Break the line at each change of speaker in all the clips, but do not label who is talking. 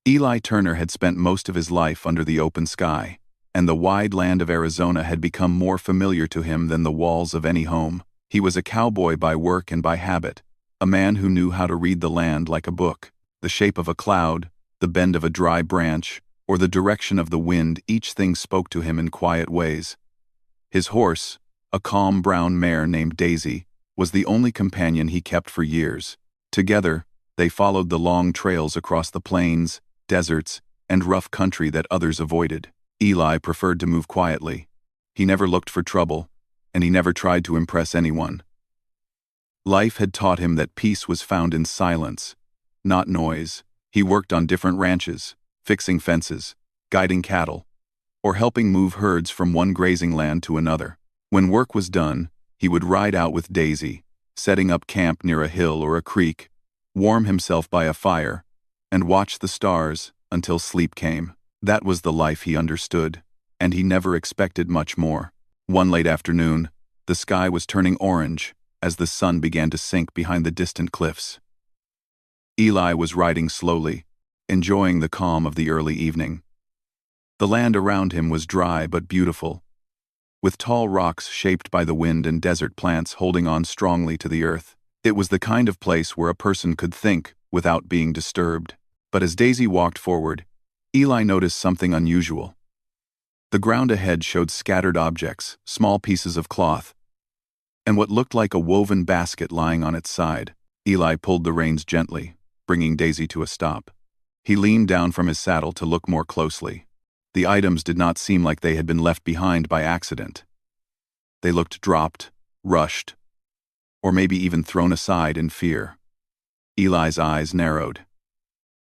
Eli Turner had spent most of his life under the open sky, and the wide land of Arizona had become more familiar to him than the walls of any home. He was a cowboy by work and by habit, a man who knew how to read the land like a book. The shape of a cloud, the bend of a dry branch, or the direction of the wind, each thing spoke to him in quiet ways. His horse, a calm brown mare named Daisy, was the only companion he kept for years. Together, they followed the long trails across the plains, deserts, and rough country that others avoided. Eli preferred to move quietly. He never looked for trouble, and he never tried to impress anyone. Life had taught him that peace was found in silence, not noise. He worked on different ranches, fixing fences, guiding cattle, or helping move herds from one grazing land to another. When work was done, he would ride out with Daisy, setting up camp near a hill or a creek, warm himself by a fire, and watch the stars until sleep came. That was the life he understood, and he never expected much more. One late afternoon, the sky was turning orange as the sun began to sink behind the distant cliffs. Eli was riding slowly, enjoying the calm of the early evening. The land around him was dry but beautiful, with tall rocks shaped by the wind and desert plants holding on strongly to the earth. It was the kind of place where a person could think without being disturbed. But as Daisy walked forward, Eli noticed something unusual. The ground ahead showed scattered objects, small pieces of cloth, and what looked like a woven basket lying on its side. Eli pulled the reins gently, bringing Daisy to a stop. He leaned down from his saddle to look more closely. The items did not seem like they had been left behind by accident. They looked dropped, rushed, or maybe even thrown aside in fear. Eli's eyes narrowed.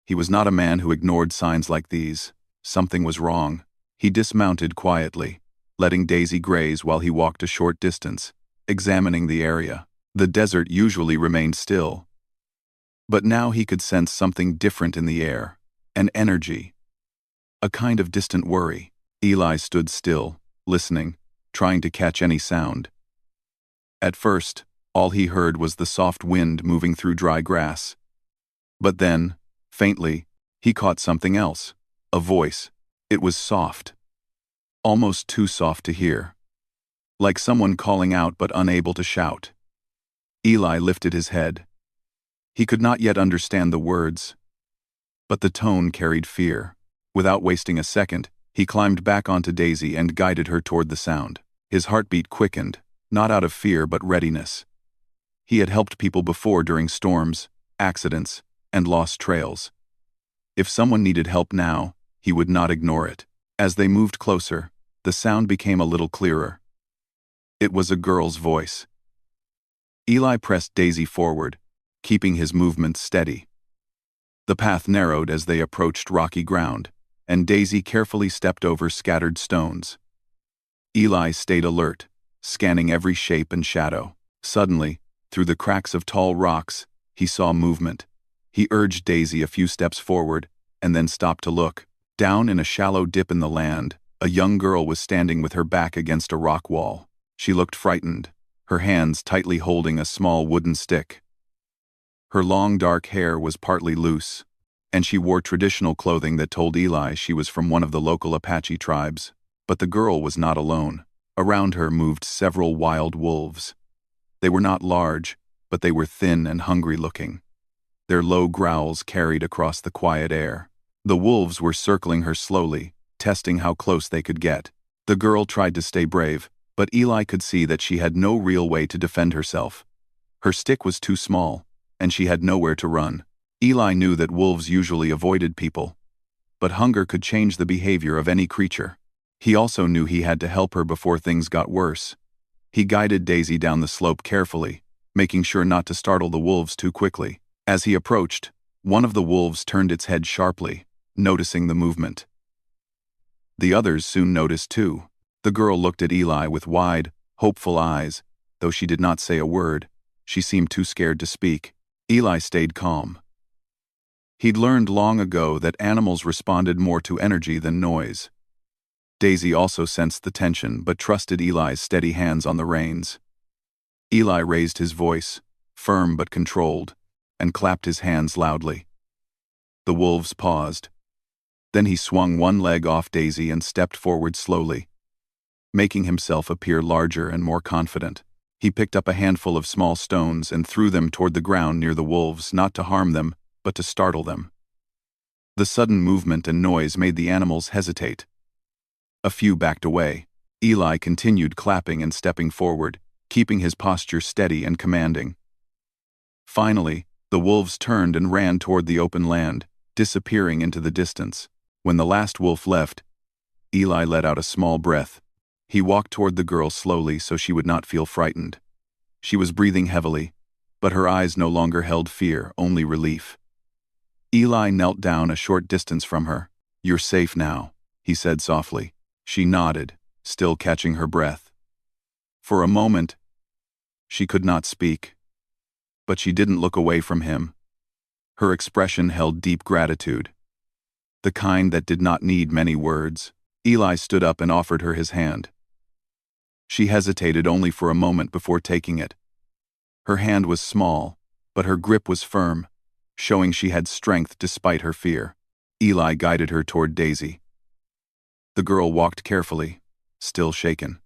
He was not a man who ignored signs like these. Something was wrong. He dismounted quietly, letting Daisy graze while he walked a short distance, examining the area. The desert usually remained still, but now he could sense something different in the air, an energy, a kind of distant worry. Eli stood still, listening, trying to catch any sound. At first, all he heard was the soft wind moving through dry grass. But then, faintly, he caught something else, a voice. It was soft, almost too soft to hear, like someone calling out but unable to shout. Eli lifted his head. He could not yet understand the words, but the tone carried fear. Without wasting a second, he climbed back onto Daisy and guided her toward the sound. His heartbeat quickened, not out of fear but readiness. He had helped people before during storms, accidents, and lost trails. If someone needed help now, he would not ignore it. As they moved closer, the sound became a little clearer. It was a girl's voice. Eli pressed Daisy forward, keeping his movements steady. The path narrowed as they approached rocky ground, and Daisy carefully stepped over scattered stones. Eli stayed alert, scanning every shape and shadow. Suddenly, through the cracks of tall rocks, he saw movement. He urged Daisy a few steps forward, and then stopped to look. Down in a shallow dip in the land, a young girl was standing with her back against a rock wall. She looked frightened, her hands tightly holding a small wooden stick. Her long dark hair was partly loose, and she wore traditional clothing that told Eli she was from one of the local Apache tribes. But the girl was not alone. Around her moved several wild wolves. They were not large, but they were thin and hungry-looking. Their low growls carried across the quiet air. The wolves were circling her slowly, testing how close they could get. The girl tried to stay brave, but Eli could see that she had no real way to defend herself. Her stick was too small, and she had nowhere to run. Eli knew that wolves usually avoided people, but hunger could change the behavior of any creature. He also knew he had to help her before things got worse. He guided Daisy down the slope carefully, making sure not to startle the wolves too quickly. As he approached, one of the wolves turned its head sharply, noticing the movement. The others soon noticed too. The girl looked at Eli with wide, hopeful eyes. Though she did not say a word, she seemed too scared to speak. Eli stayed calm. He'd learned long ago that animals responded more to energy than noise. Daisy also sensed the tension but trusted Eli's steady hands on the reins. Eli raised his voice, firm but controlled, and clapped his hands loudly. The wolves paused, Then he swung one leg off Daisy and stepped forward slowly, making himself appear larger and more confident. He picked up a handful of small stones and threw them toward the ground near the wolves, not to harm them, but to startle them. The sudden movement and noise made the animals hesitate. A few backed away. Eli continued clapping and stepping forward, keeping his posture steady and commanding. Finally, the wolves turned and ran toward the open land, disappearing into the distance. When the last wolf left, Eli let out a small breath. He walked toward the girl slowly so she would not feel frightened. She was breathing heavily, but her eyes no longer held fear, only relief. Eli knelt down a short distance from her. "You're safe now," he said softly. She nodded, still catching her breath. For a moment, she could not speak, but she didn't look away from him. Her expression held deep gratitude, the kind that did not need many words. Eli stood up and offered her his hand. She hesitated only for a moment before taking it. Her hand was small, but her grip was firm, showing she had strength despite her fear. Eli guided her toward Daisy. The girl walked carefully, still shaken.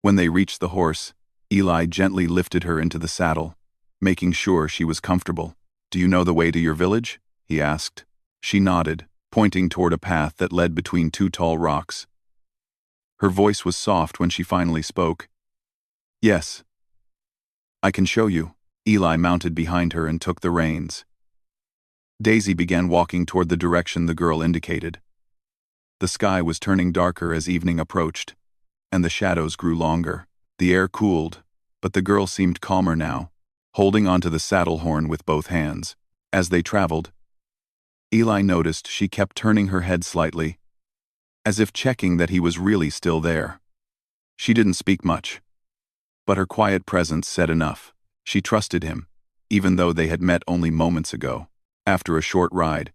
When they reached the horse, Eli gently lifted her into the saddle, making sure she was comfortable. "Do you know the way to your village?" he asked. She nodded, pointing toward a path that led between two tall rocks. Her voice was soft when she finally spoke. "Yes. I can show you." Eli mounted behind her and took the reins. Daisy began walking toward the direction the girl indicated. The sky was turning darker as evening approached, and the shadows grew longer. The air cooled, but the girl seemed calmer now, holding onto the saddle horn with both hands. As they traveled, Eli noticed she kept turning her head slightly, as if checking that he was really still there. She didn't speak much, but her quiet presence said enough. She trusted him, even though they had met only moments ago. After a short ride,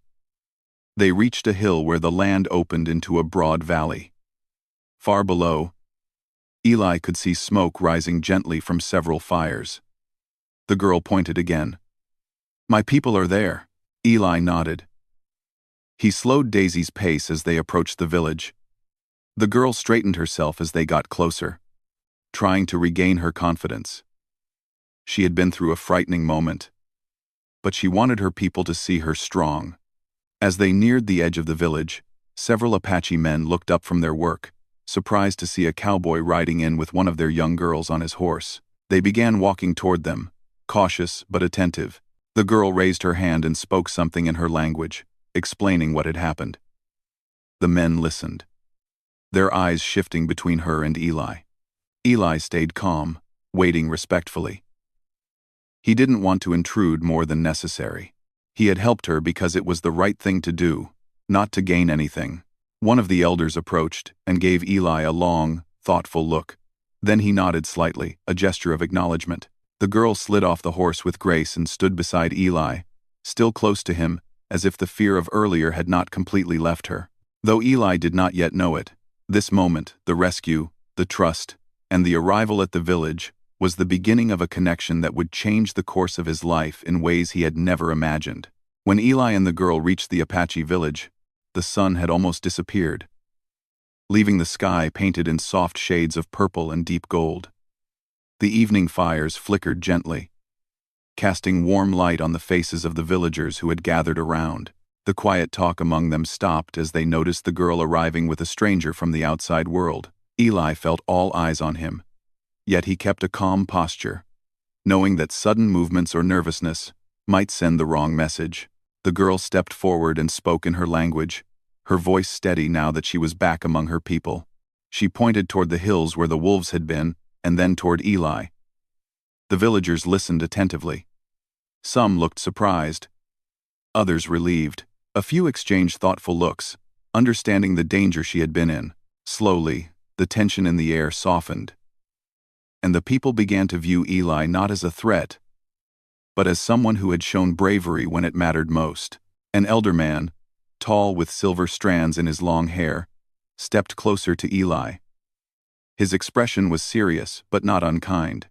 they reached a hill where the land opened into a broad valley. Far below, Eli could see smoke rising gently from several fires. The girl pointed again. "My people are there." Eli nodded. He slowed Daisy's pace as they approached the village. The girl straightened herself as they got closer, trying to regain her confidence. She had been through a frightening moment, but she wanted her people to see her strong. As they neared the edge of the village, several Apache men looked up from their work, surprised to see a cowboy riding in with one of their young girls on his horse. They began walking toward them, cautious but attentive. The girl raised her hand and spoke something in her language, explaining what had happened. The men listened, their eyes shifting between her and Eli. Eli stayed calm, waiting respectfully. He didn't want to intrude more than necessary. He had helped her because it was the right thing to do, not to gain anything. One of the elders approached and gave Eli a long, thoughtful look. Then he nodded slightly, a gesture of acknowledgement. The girl slid off the horse with grace and stood beside Eli, still close to him, as if the fear of earlier had not completely left her. Though Eli did not yet know it, this moment, the rescue, the trust, and the arrival at the village, was the beginning of a connection that would change the course of his life in ways he had never imagined. When Eli and the girl reached the Apache village, the sun had almost disappeared, leaving the sky painted in soft shades of purple and deep gold. The evening fires flickered gently, casting warm light on the faces of the villagers who had gathered around. The quiet talk among them stopped as they noticed the girl arriving with a stranger from the outside world. Eli felt all eyes on him, yet he kept a calm posture, knowing that sudden movements or nervousness might send the wrong message. The girl stepped forward and spoke in her language, her voice steady now that she was back among her people. She pointed toward the hills where the wolves had been, and then toward Eli. The villagers listened attentively. Some looked surprised, others relieved. A few exchanged thoughtful looks, understanding the danger she had been in. Slowly, the tension in the air softened, and the people began to view Eli not as a threat, but as someone who had shown bravery when it mattered most. An elder man, tall with silver strands in his long hair, stepped closer to Eli. His expression was serious but not unkind.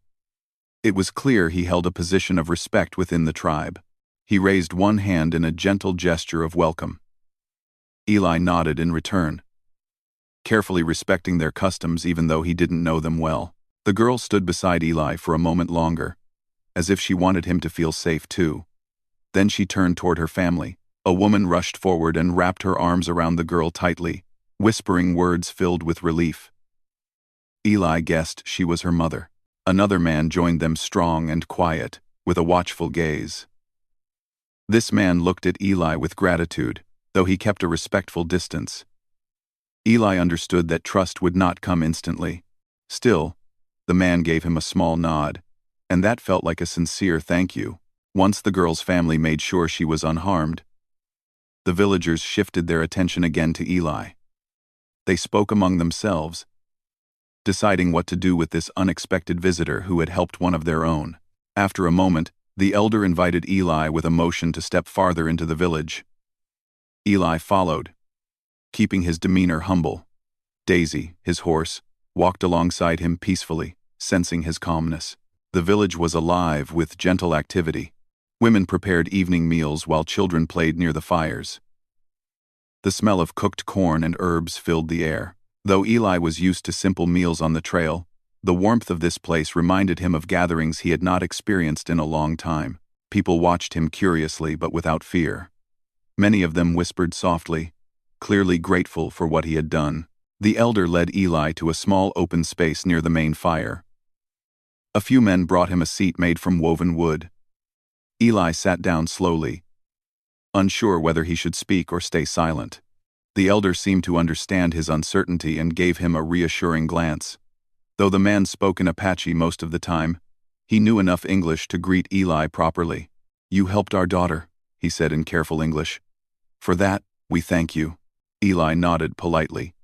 It was clear he held a position of respect within the tribe. He raised one hand in a gentle gesture of welcome. Eli nodded in return, carefully respecting their customs even though he didn't know them well. The girl stood beside Eli for a moment longer, as if she wanted him to feel safe too. Then she turned toward her family. A woman rushed forward and wrapped her arms around the girl tightly, whispering words filled with relief. Eli guessed she was her mother. Another man joined them, strong and quiet, with a watchful gaze. This man looked at Eli with gratitude, though he kept a respectful distance. Eli understood that trust would not come instantly. Still, the man gave him a small nod, and that felt like a sincere thank you. Once the girl's family made sure she was unharmed, the villagers shifted their attention again to Eli. They spoke among themselves, deciding what to do with this unexpected visitor who had helped one of their own. After a moment, the elder invited Eli with a motion to step farther into the village. Eli followed, keeping his demeanor humble. Daisy, his horse, walked alongside him peacefully, sensing his calmness. The village was alive with gentle activity. Women prepared evening meals while children played near the fires. The smell of cooked corn and herbs filled the air. Though Eli was used to simple meals on the trail, the warmth of this place reminded him of gatherings he had not experienced in a long time. People watched him curiously but without fear. Many of them whispered softly, clearly grateful for what he had done. The elder led Eli to a small open space near the main fire. A few men brought him a seat made from woven wood. Eli sat down slowly, unsure whether he should speak or stay silent. The elder seemed to understand his uncertainty and gave him a reassuring glance. Though the man spoke in Apache most of the time, he knew enough English to greet Eli properly. "You helped our daughter," he said in careful English. "For that, we thank you." Eli nodded politely.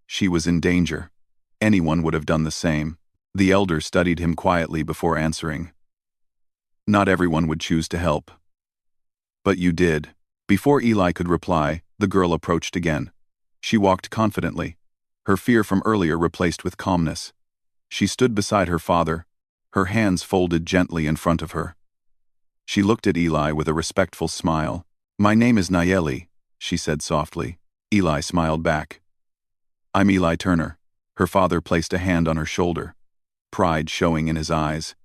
She was in danger. Anyone would have done the same. The elder studied him quietly before answering. "Not everyone would choose to help. But you did." Before Eli could reply, the girl approached again. She walked confidently, her fear from earlier replaced with calmness. She stood beside her father, her hands folded gently in front of her. She looked at Eli with a respectful smile. "My name is Nayeli," she said softly. Eli smiled back. "I'm Eli Turner." Her father placed a hand on her shoulder, pride showing in his eyes.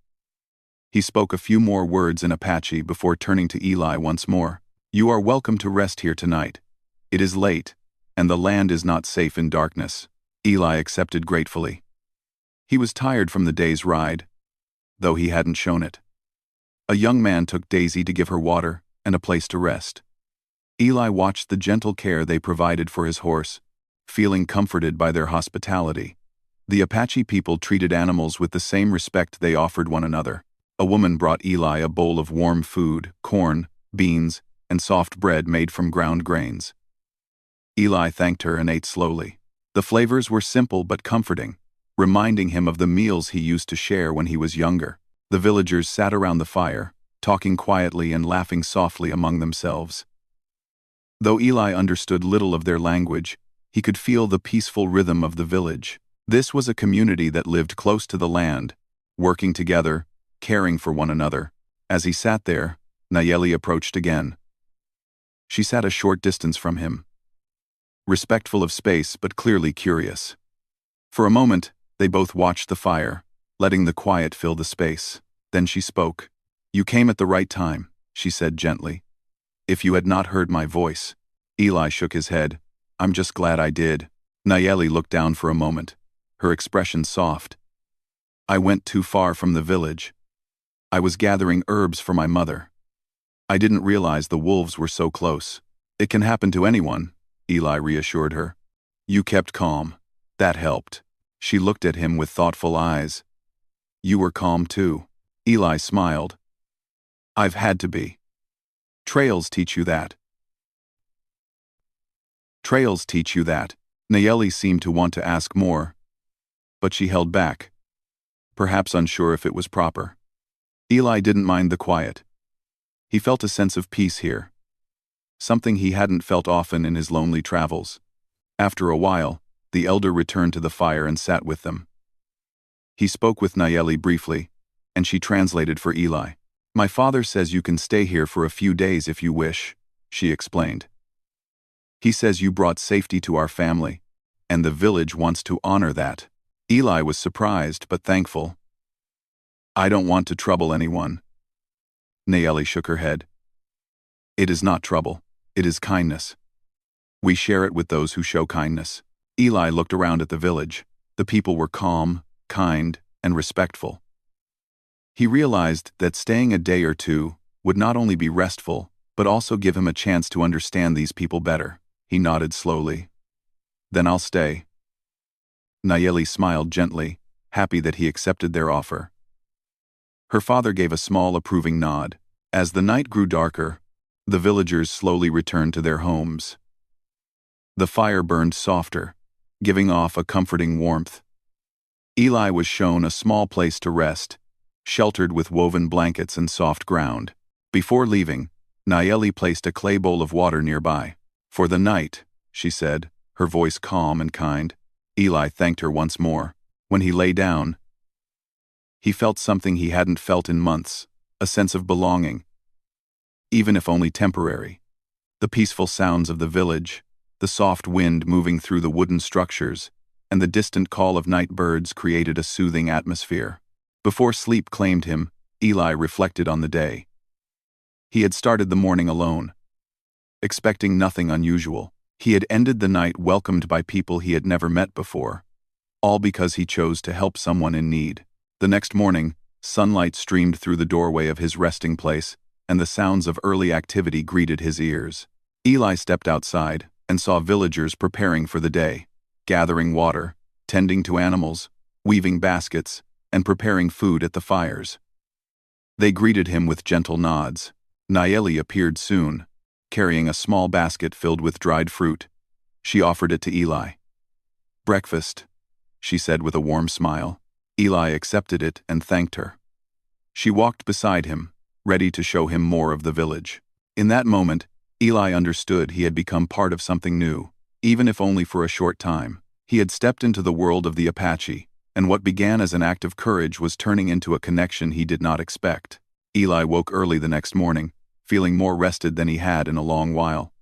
He spoke a few more words in Apache before turning to Eli once more. "You are welcome to rest here tonight. It is late, and the land is not safe in darkness." Eli accepted gratefully. He was tired from the day's ride, though he hadn't shown it. A young man took Daisy to give her water and a place to rest. Eli watched the gentle care they provided for his horse, feeling comforted by their hospitality. The Apache people treated animals with the same respect they offered one another. A woman brought Eli a bowl of warm food, corn, beans, and soft bread made from ground grains. Eli thanked her and ate slowly. The flavors were simple but comforting, reminding him of the meals he used to share when he was younger. The villagers sat around the fire, talking quietly and laughing softly among themselves. Though Eli understood little of their language, he could feel the peaceful rhythm of the village. This was a community that lived close to the land, working together, caring for one another. As he sat there, Nayeli approached again. She sat a short distance from him, respectful of space but clearly curious. For a moment, they both watched the fire, letting the quiet fill the space. Then she spoke. "You came at the right time," she said gently. "If you had not heard my voice." Eli shook his head. "I'm just glad I did." Nayeli looked down for a moment, her expression soft. "I went too far from the village. I was gathering herbs for my mother. I didn't realize the wolves were so close." "It can happen to anyone," Eli reassured her. "You kept calm. That helped." She looked at him with thoughtful eyes. "You were calm too." Eli smiled. "I've had to be. Trails teach you that." "Trails teach you that." Nayeli seemed to want to ask more, but she held back, perhaps unsure if it was proper. Eli didn't mind the quiet. He felt a sense of peace here, something he hadn't felt often in his lonely travels. After a while, the elder returned to the fire and sat with them. He spoke with Nayeli briefly, and she translated for Eli. "My father says you can stay here for a few days if you wish," she explained. He says you brought safety to our family, and the village wants to honor that. Eli was surprised but thankful. I don't want to trouble anyone. Nayeli shook her head. It is not trouble. It is kindness. We share it with those who show kindness. Eli looked around at the village. The people were calm, kind, and respectful. He realized that staying a day or two would not only be restful, but also give him a chance to understand these people better. He nodded slowly. Then I'll stay. Nayeli smiled gently, happy that he accepted their offer. Her father gave a small approving nod. As the night grew darker, the villagers slowly returned to their homes. The fire burned softer, giving off a comforting warmth. Eli was shown a small place to rest, sheltered with woven blankets and soft ground. Before leaving, Nayeli placed a clay bowl of water nearby. For the night, she said, her voice calm and kind. Eli thanked her once more. When he lay down, he felt something he hadn't felt in months, a sense of belonging, even if only temporary. The peaceful sounds of the village, the soft wind moving through the wooden structures, and the distant call of night birds created a soothing atmosphere. Before sleep claimed him, Eli reflected on the day. He had started the morning alone, expecting nothing unusual. He had ended the night welcomed by people he had never met before, all because he chose to help someone in need. The next morning, sunlight streamed through the doorway of his resting place, and the sounds of early activity greeted his ears. Eli stepped outside and saw villagers preparing for the day, gathering water, tending to animals, weaving baskets, and preparing food at the fires. They greeted him with gentle nods. Nayeli appeared soon, carrying a small basket filled with dried fruit. She offered it to Eli. Breakfast, she said with a warm smile. Eli accepted it and thanked her. She walked beside him, ready to show him more of the village. In that moment, Eli understood he had become part of something new, even if only for a short time. He had stepped into the world of the Apache, and what began as an act of courage was turning into a connection he did not expect. Eli woke early the next morning, feeling more rested than he had in a long while.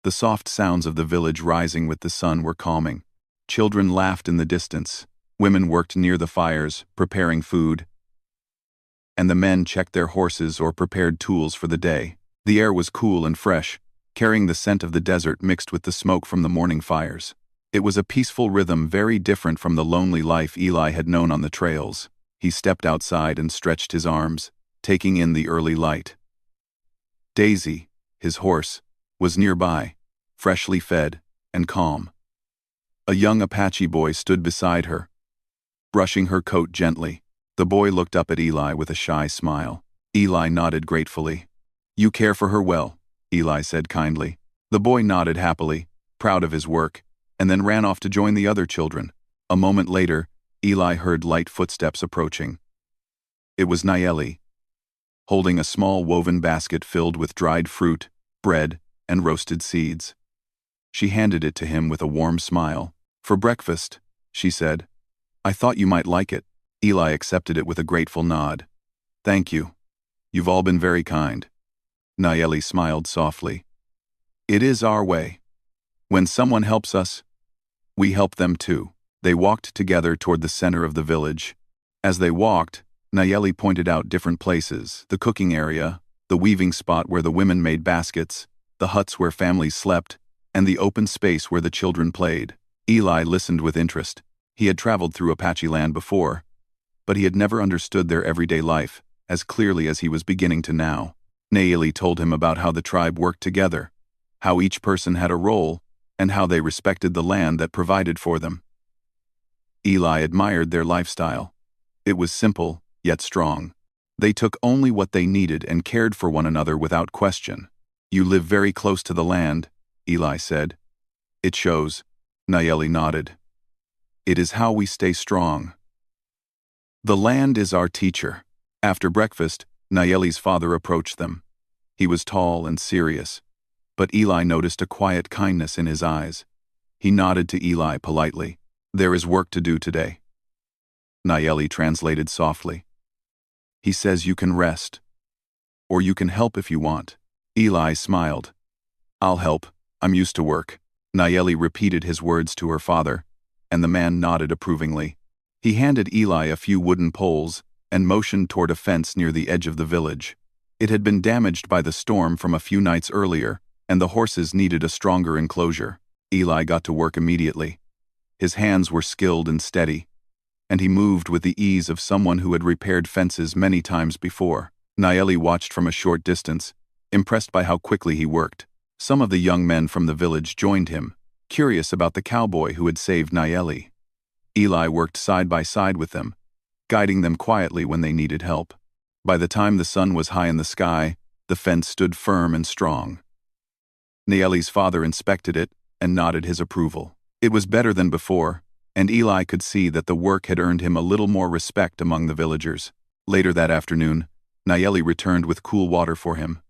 The soft sounds of the village rising with the sun were calming. Children laughed in the distance, women worked near the fires, preparing food, and the men checked their horses or prepared tools for the day. The air was cool and fresh, carrying the scent of the desert mixed with the smoke from the morning fires. It was a peaceful rhythm very different from the lonely life Eli had known on the trails. He stepped outside and stretched his arms, taking in the early light. Daisy, his horse, was nearby, freshly fed and calm. A young Apache boy stood beside her, brushing her coat gently. The boy looked up at Eli with a shy smile. Eli nodded gratefully. You care for her well, Eli said kindly. The boy nodded happily, proud of his work, and then ran off to join the other children. A moment later, Eli heard light footsteps approaching. It was Nayeli, holding a small woven basket filled with dried fruit, bread, and roasted seeds. She handed it to him with a warm smile. For breakfast, she said. I thought you might like it. Eli accepted it with a grateful nod. Thank you. You've all been very kind. Nayeli smiled softly. It is our way. When someone helps us, we help them too. They walked together toward the center of the village. As they walked, Nayeli pointed out different places: the cooking area, the weaving spot where the women made baskets, the huts where families slept, and the open space where the children played. Eli listened with interest. He had traveled through Apache land before, but he had never understood their everyday life as clearly as he was beginning to now. Nayeli told him about how the tribe worked together, how each person had a role, and how they respected the land that provided for them. Eli admired their lifestyle. It was simple, yet strong. They took only what they needed and cared for one another without question. You live very close to the land, Eli said. It shows. Nayeli nodded. It is how we stay strong. The land is our teacher. After breakfast, Nayeli's father approached them. He was tall and serious, but Eli noticed a quiet kindness in his eyes. He nodded to Eli politely. There is work to do today. Nayeli translated softly. He says you can rest, or you can help if you want. Eli smiled. I'll help, I'm used to work. Nayeli repeated his words to her father, and the man nodded approvingly. He handed Eli a few wooden poles and motioned toward a fence near the edge of the village. It had been damaged by the storm from a few nights earlier, and the horses needed a stronger enclosure. Eli got to work immediately. His hands were skilled and steady, and he moved with the ease of someone who had repaired fences many times before. Nayeli watched from a short distance, impressed by how quickly he worked. Some of the young men from the village joined him, curious about the cowboy who had saved Nayeli. Eli worked side by side with them, guiding them quietly when they needed help. By the time the sun was high in the sky, the fence stood firm and strong. Nayeli's father inspected it and nodded his approval. It was better than before, and Eli could see that the work had earned him a little more respect among the villagers. Later that afternoon, Nayeli returned with cool water for him.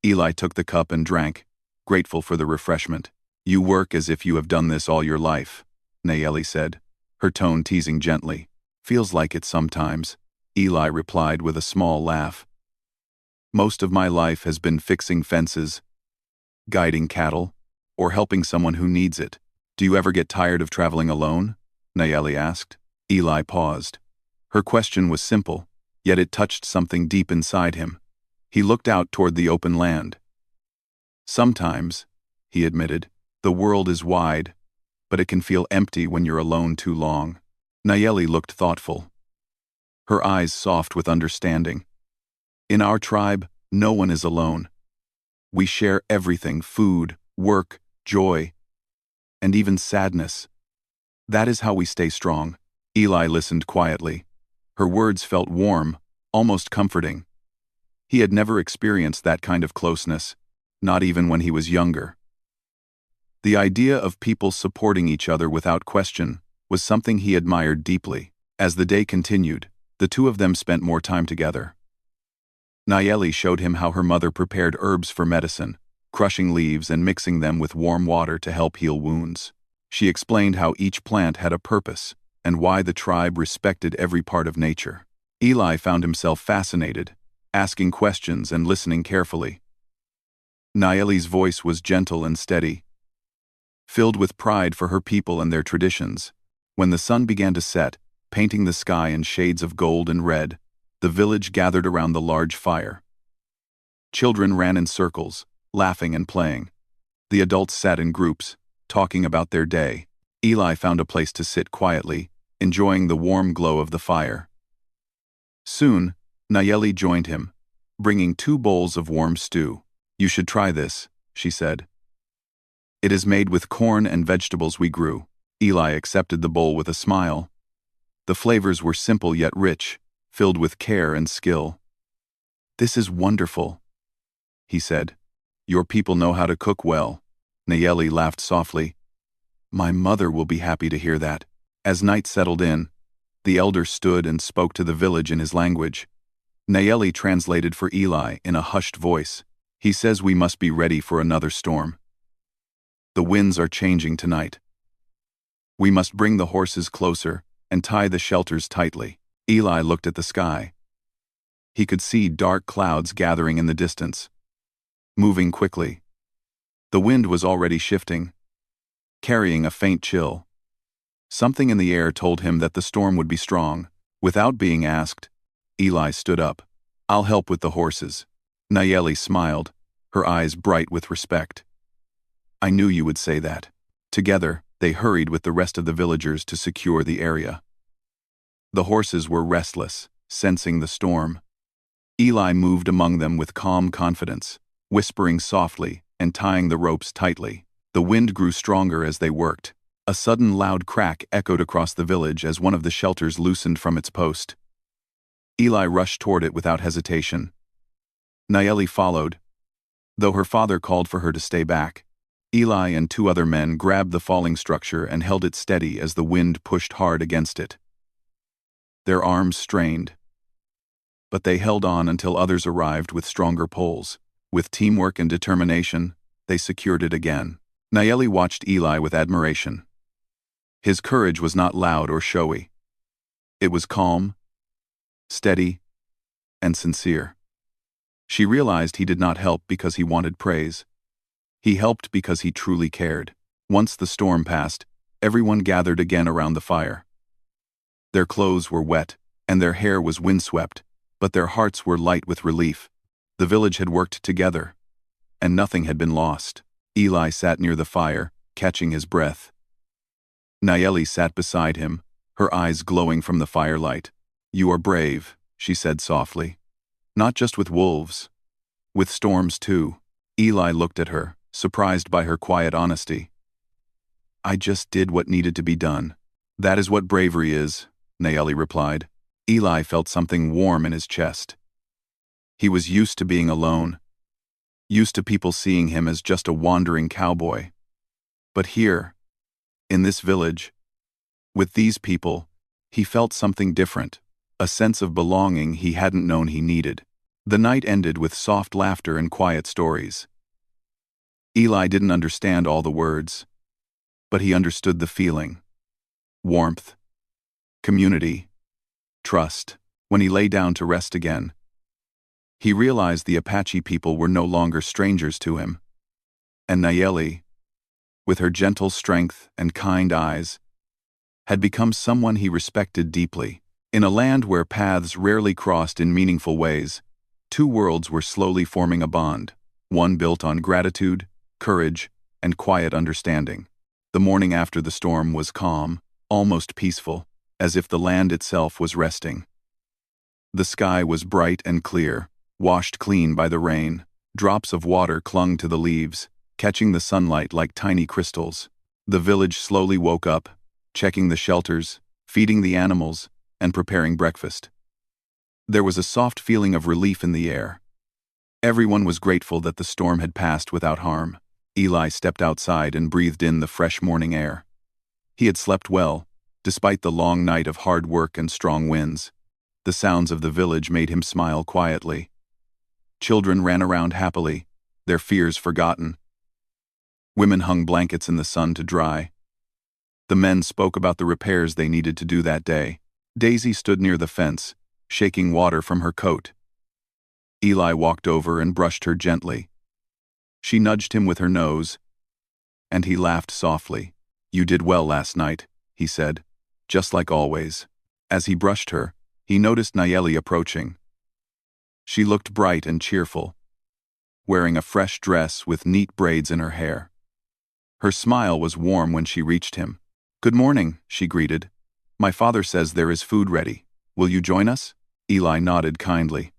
Eli took the cup and drank, grateful for the refreshment. You work as if you have done this all your life, Nayeli said, her tone teasing gently. Feels like it sometimes, Eli replied with a small laugh. Most of my life has been fixing fences, guiding cattle, or helping someone who needs it. Do you ever get tired of traveling alone? Nayeli asked. Eli paused. Her question was simple, yet it touched something deep inside him. He looked out toward the open land. Sometimes, he admitted, the world is wide, but it can feel empty when you're alone too long. Nayeli looked thoughtful, her eyes soft with understanding. In our tribe, no one is alone. We share everything: food, work, joy, and even sadness. That is how we stay strong. Eli listened quietly. Her words felt warm, almost comforting. He had never experienced that kind of closeness, not even when he was younger. The idea of people supporting each other without question was something he admired deeply. As the day continued, the two of them spent more time together. Nayeli showed him how her mother prepared herbs for medicine, crushing leaves and mixing them with warm water to help heal wounds. She explained how each plant had a purpose and why the tribe respected every part of nature. Eli found himself fascinated, asking questions and listening carefully. Nayeli's voice was gentle and steady, filled with pride for her people and their traditions. When the sun began to set, painting the sky in shades of gold and red, the village gathered around the large fire. Children ran in circles, laughing and playing. The adults sat in groups, talking about their day. Eli found a place to sit quietly, enjoying the warm glow of the fire. Soon, Nayeli joined him, bringing 2 bowls of warm stew. You should try this, she said. It is made with corn and vegetables we grew. Eli accepted the bowl with a smile. The flavors were simple yet rich, filled with care and skill. This is wonderful, he said. Your people know how to cook well. Nayeli laughed softly. My mother will be happy to hear that. As night settled in, the elder stood and spoke to the village in his language. Nayeli translated for Eli in a hushed voice. He says we must be ready for another storm. The winds are changing tonight. We must bring the horses closer and tie the shelters tightly. Eli looked at the sky. He could see dark clouds gathering in the distance, moving quickly. The wind was already shifting, carrying a faint chill. Something in the air told him that the storm would be strong. Without being asked, Eli stood up. I'll help with the horses. Nayeli smiled, her eyes bright with respect. I knew you would say that. Together, they hurried with the rest of the villagers to secure the area. The horses were restless, sensing the storm. Eli moved among them with calm confidence, whispering softly and tying the ropes tightly. The wind grew stronger as they worked. A sudden loud crack echoed across the village as one of the shelters loosened from its post. Eli rushed toward it without hesitation. Nayeli followed, though her father called for her to stay back. Eli and 2 other men grabbed the falling structure and held it steady as the wind pushed hard against it. Their arms strained, but they held on until others arrived with stronger poles. With teamwork and determination, they secured it again. Nayeli watched Eli with admiration. His courage was not loud or showy. It was calm, steady, and sincere. She realized he did not help because he wanted praise. He helped because he truly cared. Once the storm passed, everyone gathered again around the fire. Their clothes were wet, and their hair was windswept, but their hearts were light with relief. The village had worked together, and nothing had been lost. Eli sat near the fire, catching his breath. Nayeli sat beside him, her eyes glowing from the firelight. "You are brave," she said softly. "Not just with wolves. With storms too." Eli looked at her, surprised by her quiet honesty. "I just did what needed to be done." "That is what bravery is," Nayeli replied. Eli felt something warm in his chest. He was used to being alone, used to people seeing him as just a wandering cowboy. But here, in this village, with these people, he felt something different, a sense of belonging he hadn't known he needed. The night ended with soft laughter and quiet stories. Eli didn't understand all the words, but he understood the feeling. Warmth, community, trust. When he lay down to rest again, he realized the Apache people were no longer strangers to him. And Nayeli, with her gentle strength and kind eyes, had become someone he respected deeply. In a land where paths rarely crossed in meaningful ways, two worlds were slowly forming a bond, one built on gratitude, courage, and quiet understanding. The morning after the storm was calm, almost peaceful, as if the land itself was resting. The sky was bright and clear, washed clean by the rain. Drops of water clung to the leaves, catching the sunlight like tiny crystals. The village slowly woke up, checking the shelters, feeding the animals, and preparing breakfast. There was a soft feeling of relief in the air. Everyone was grateful that the storm had passed without harm. Eli stepped outside and breathed in the fresh morning air. He had slept well, despite the long night of hard work and strong winds. The sounds of the village made him smile quietly. Children ran around happily, their fears forgotten. Women hung blankets in the sun to dry. The men spoke about the repairs they needed to do that day. Daisy stood near the fence, shaking water from her coat. Eli walked over and brushed her gently. She nudged him with her nose, and he laughed softly. "You did well last night," he said, "just like always." As he brushed her, he noticed Nayeli approaching. She looked bright and cheerful, wearing a fresh dress with neat braids in her hair. Her smile was warm when she reached him. "Good morning," she greeted. "My father says there is food ready. Will you join us?" Eli nodded kindly.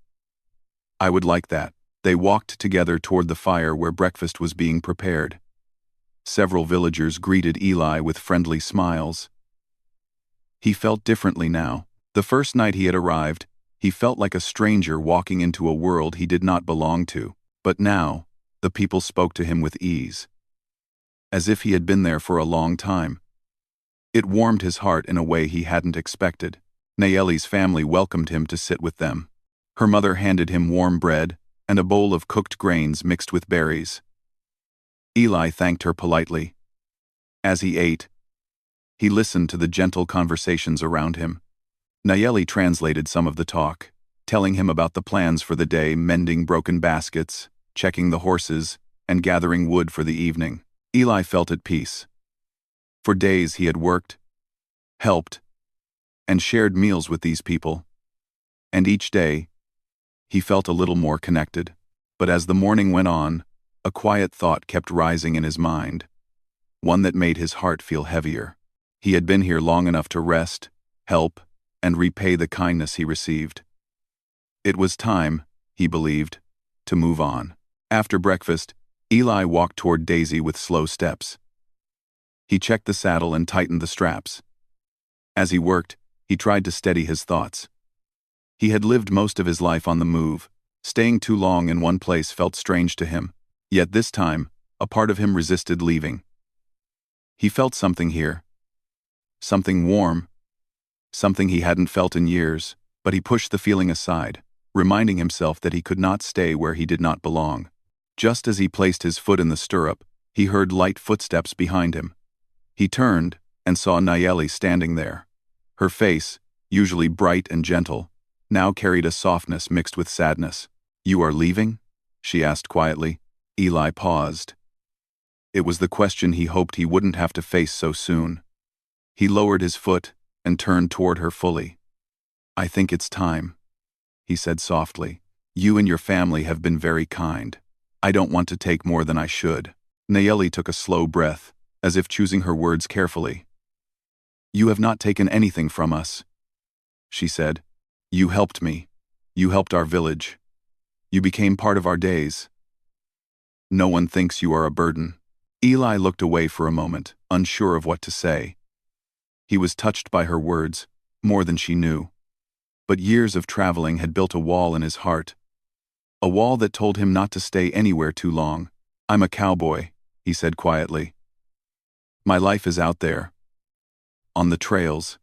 "I would like that." They walked together toward the fire where breakfast was being prepared. Several villagers greeted Eli with friendly smiles. He felt differently now. The first night he had arrived, he felt like a stranger walking into a world he did not belong to. But now, the people spoke to him with ease, as if he had been there for a long time. It warmed his heart in a way he hadn't expected. Nayeli's family welcomed him to sit with them. Her mother handed him warm bread and a bowl of cooked grains mixed with berries. Eli thanked her politely. As he ate, he listened to the gentle conversations around him. Nayeli translated some of the talk, telling him about the plans for the day, mending broken baskets, checking the horses, and gathering wood for the evening. Eli felt at peace. For days he had worked, helped, and shared meals with these people. And each day, he felt a little more connected. But as the morning went on, a quiet thought kept rising in his mind, one that made his heart feel heavier. He had been here long enough to rest, help, and repay the kindness he received. It was time, he believed, to move on. After breakfast, Eli walked toward Daisy with slow steps. He checked the saddle and tightened the straps. As he worked, he tried to steady his thoughts. He had lived most of his life on the move. Staying too long in one place felt strange to him. Yet this time, a part of him resisted leaving. He felt something here. Something warm. Something he hadn't felt in years, but he pushed the feeling aside, reminding himself that he could not stay where he did not belong. Just as he placed his foot in the stirrup, he heard light footsteps behind him. He turned and saw Nayeli standing there. Her face, usually bright and gentle, now carried a softness mixed with sadness. "You are leaving?" she asked quietly. Eli paused. It was the question he hoped he wouldn't have to face so soon. He lowered his foot and turned toward her fully. "I think it's time," he said softly. "You and your family have been very kind. I don't want to take more than I should." Nayeli took a slow breath, as if choosing her words carefully. "You have not taken anything from us," she said. "You helped me. You helped our village. You became part of our days. No one thinks you are a burden." Eli looked away for a moment, unsure of what to say. He was touched by her words, more than she knew. But years of traveling had built a wall in his heart. A wall that told him not to stay anywhere too long. "I'm a cowboy," he said quietly. "My life is out there. On the trails.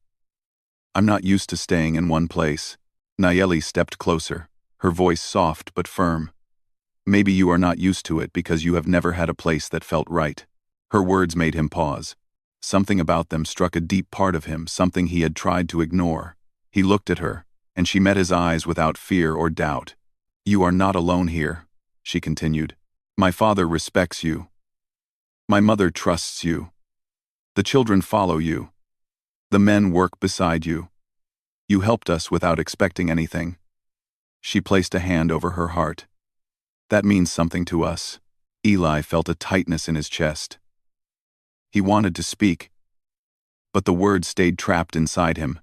I'm not used to staying in one place." Nayeli stepped closer, her voice soft but firm. "Maybe you are not used to it because you have never had a place that felt right." Her words made him pause. Something about them struck a deep part of him, something he had tried to ignore. He looked at her, and she met his eyes without fear or doubt. "You are not alone here," she continued. "My father respects you. My mother trusts you. The children follow you. The men work beside you. You helped us without expecting anything." She placed a hand over her heart. "That means something to us." Eli felt a tightness in his chest. He wanted to speak, but the words stayed trapped inside him.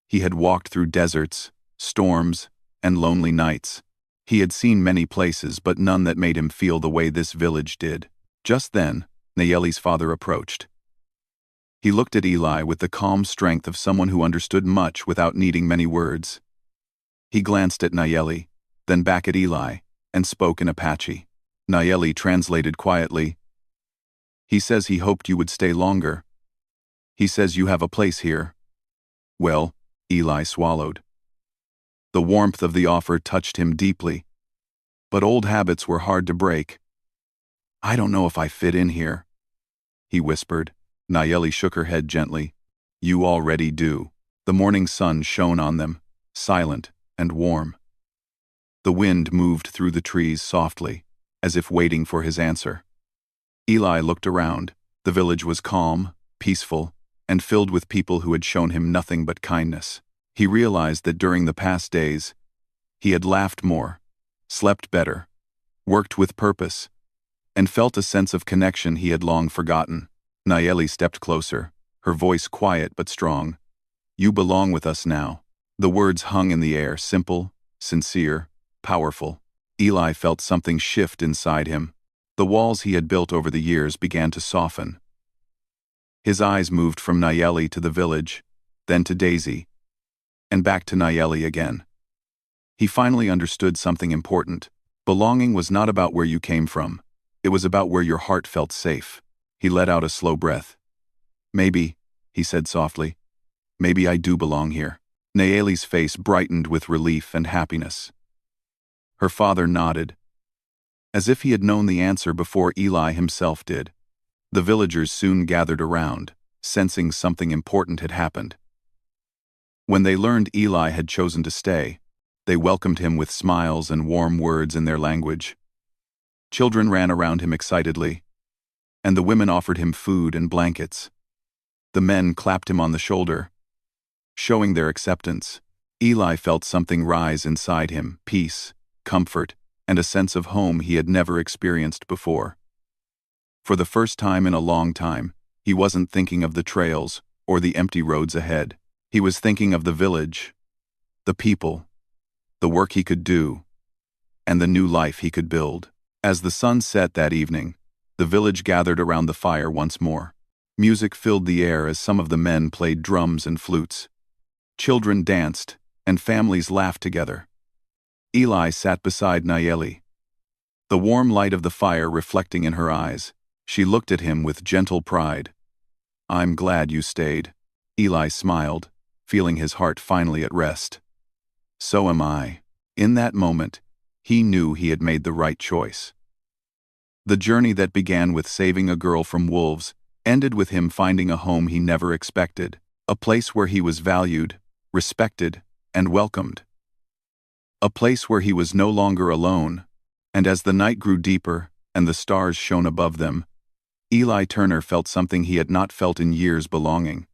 He had walked through deserts, storms, and lonely nights. He had seen many places, but none that made him feel the way this village did. Just then, Nayeli's father approached. He looked at Eli with the calm strength of someone who understood much without needing many words. He glanced at Nayeli, then back at Eli, and spoke in Apache. Nayeli translated quietly. "He says he hoped you would stay longer. He says you have a place here." "Well," Eli swallowed. The warmth of the offer touched him deeply, but old habits were hard to break. "I don't know if I fit in here," he whispered. Nayeli shook her head gently. "You already do." The morning sun shone on them, silent and warm. The wind moved through the trees softly, as if waiting for his answer. Eli looked around. The village was calm, peaceful, and filled with people who had shown him nothing but kindness. He realized that during the past days, he had laughed more, slept better, worked with purpose, and felt a sense of connection he had long forgotten. Nayeli stepped closer, her voice quiet but strong. "You belong with us now." The words hung in the air, simple, sincere, powerful. Eli felt something shift inside him. The walls he had built over the years began to soften. His eyes moved from Nayeli to the village, then to Daisy, and back to Nayeli again. He finally understood something important. Belonging was not about where you came from. It was about where your heart felt safe. He let out a slow breath. "Maybe," he said softly, "maybe I do belong here." Nayeli's face brightened with relief and happiness. Her father nodded, as if he had known the answer before Eli himself did. The villagers soon gathered around, sensing something important had happened. When they learned Eli had chosen to stay, they welcomed him with smiles and warm words in their language. Children ran around him excitedly, and the women offered him food and blankets. The men clapped him on the shoulder, showing their acceptance. Eli felt something rise inside him, peace, comfort, and a sense of home he had never experienced before. For the first time in a long time, he wasn't thinking of the trails or the empty roads ahead. He was thinking of the village, the people, the work he could do, and the new life he could build. As the sun set that evening, the village gathered around the fire once more. Music filled the air as some of the men played drums and flutes. Children danced, and families laughed together. Eli sat beside Nayeli, the warm light of the fire reflecting in her eyes. She looked at him with gentle pride. "I'm glad you stayed." Eli smiled, feeling his heart finally at rest. "So am I." In that moment, he knew he had made the right choice. The journey that began with saving a girl from wolves ended with him finding a home he never expected, a place where he was valued, respected, and welcomed. A place where he was no longer alone, and as the night grew deeper and the stars shone above them, Eli Turner felt something he had not felt in years: belonging.